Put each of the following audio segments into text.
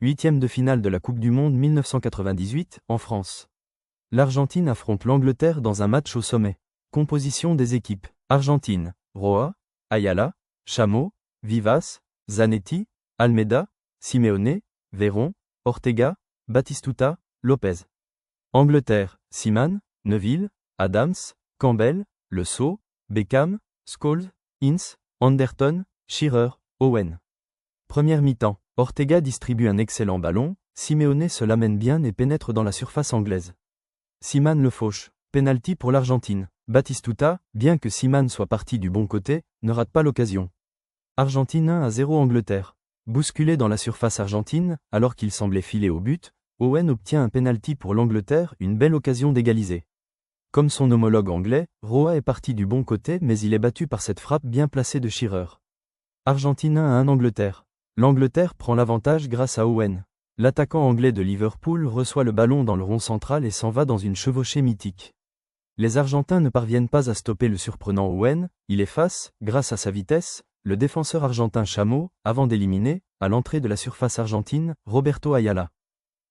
Huitième de finale de la Coupe du Monde 1998, en France. L'Argentine affronte l'Angleterre dans un match au sommet. Composition des équipes. Argentine, Roa, Ayala, Chamot, Vivas, Zanetti, Almeida, Simeone, Veron, Ortega, Batistuta, Lopez. Angleterre, Seaman, Neville, Adams, Campbell, Le Saux, Beckham, Scholes, Ince, Anderton, Shearer, Owen. Première mi-temps, Ortega distribue un excellent ballon, Simeone se l'amène bien et pénètre dans la surface anglaise. Seaman le fauche, penalty pour l'Argentine. Batistuta, bien que Seaman soit parti du bon côté, ne rate pas l'occasion. Argentine 1-0 Angleterre. Bousculé dans la surface argentine, alors qu'il semblait filer au but, Owen obtient un penalty pour l'Angleterre, une belle occasion d'égaliser. Comme son homologue anglais, Roa est parti du bon côté mais il est battu par cette frappe bien placée de Shearer. Argentine 1-1 Angleterre. L'Angleterre prend l'avantage grâce à Owen. L'attaquant anglais de Liverpool reçoit le ballon dans le rond central et s'en va dans une chevauchée mythique. Les Argentins ne parviennent pas à stopper le surprenant Owen, il efface, grâce à sa vitesse, le défenseur argentin Chamot, avant d'éliminer, à l'entrée de la surface argentine, Roberto Ayala.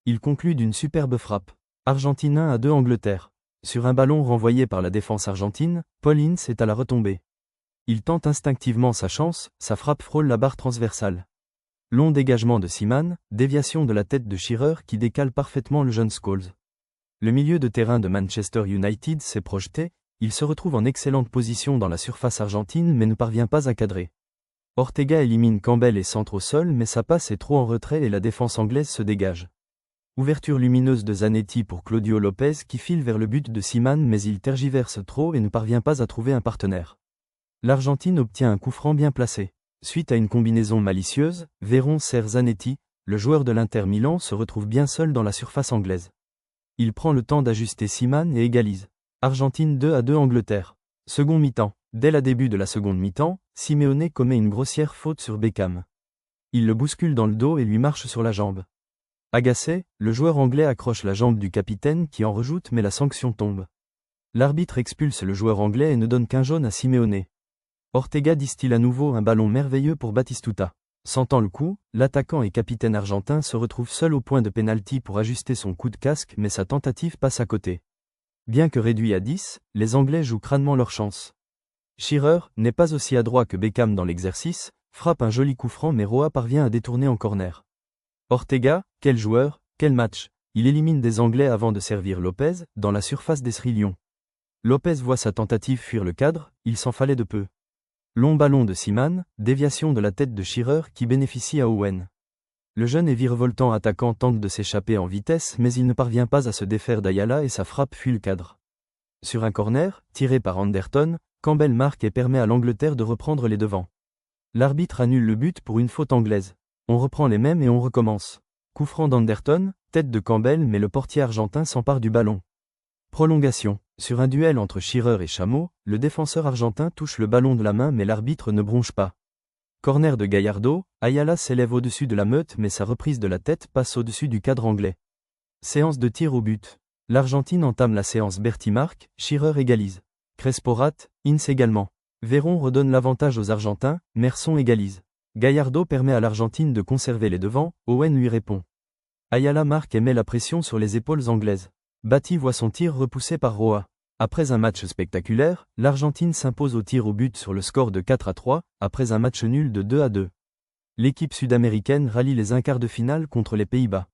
Il conclut d'une superbe frappe. Argentine 1-2 Angleterre. Sur un ballon renvoyé par la défense argentine, Paul Ince est à la retombée. Il tente instinctivement sa chance, sa frappe frôle la barre transversale. Long dégagement de Seaman, déviation de la tête de Shearer qui décale parfaitement le jeune Scholes. Le milieu de terrain de Manchester United s'est projeté, il se retrouve en excellente position dans la surface argentine mais ne parvient pas à cadrer. Ortega élimine Campbell et centre au sol mais sa passe est trop en retrait et la défense anglaise se dégage. Ouverture lumineuse de Zanetti pour Claudio Lopez qui file vers le but de Seaman mais il tergiverse trop et ne parvient pas à trouver un partenaire. L'Argentine obtient un coup franc bien placé. Suite à une combinaison malicieuse, Veron sert Zanetti, le joueur de l'Inter Milan se retrouve bien seul dans la surface anglaise. Il prend le temps d'ajuster Seaman et égalise. Argentine 2-2 Angleterre. Second mi-temps. Dès le début de la seconde mi-temps, Simeone commet une grossière faute sur Beckham. Il le bouscule dans le dos et lui marche sur la jambe. Agacé, le joueur anglais accroche la jambe du capitaine qui en rejoute mais la sanction tombe. L'arbitre expulse le joueur anglais et ne donne qu'un jaune à Simeone. Ortega distille à nouveau un ballon merveilleux pour Batistuta. Sentant le coup, l'attaquant et capitaine argentin se retrouve seul au point de pénalty pour ajuster son coup de casque mais sa tentative passe à côté. Bien que réduit à 10, les Anglais jouent crânement leur chance. Shearer n'est pas aussi adroit que Beckham dans l'exercice, frappe un joli coup franc mais Roa parvient à détourner en corner. Ortega, quel joueur, quel match, il élimine des Anglais avant de servir Lopez, dans la surface des Sri Lions. Lopez voit sa tentative fuir le cadre, il s'en fallait de peu. Long ballon de Seaman, déviation de la tête de Shearer qui bénéficie à Owen. Le jeune et virevoltant attaquant tente de s'échapper en vitesse mais il ne parvient pas à se défaire d'Ayala et sa frappe fuit le cadre. Sur un corner, tiré par Anderton, Campbell marque et permet à l'Angleterre de reprendre les devants. L'arbitre annule le but pour une faute anglaise. On reprend les mêmes et on recommence. Coup franc d'Anderton, tête de Campbell mais le portier argentin s'empare du ballon. Prolongation. Sur un duel entre Shearer et Chamot, le défenseur argentin touche le ballon de la main mais l'arbitre ne bronche pas. Corner de Gallardo, Ayala s'élève au-dessus de la meute mais sa reprise de la tête passe au-dessus du cadre anglais. Séance de tir au but. L'Argentine entame la séance Berti marque, Shearer égalise. Crespo rate, Ince également. Veron redonne l'avantage aux Argentins, Merson égalise. Gallardo permet à l'Argentine de conserver les devants, Owen lui répond. Ayala marque et met la pression sur les épaules anglaises. Bati voit son tir repoussé par Roa. Après un match spectaculaire, l'Argentine s'impose au tir au but sur le score de 4-3, après un match nul de 2-2. L'équipe sud-américaine rallie les 1/4 de finale contre les Pays-Bas.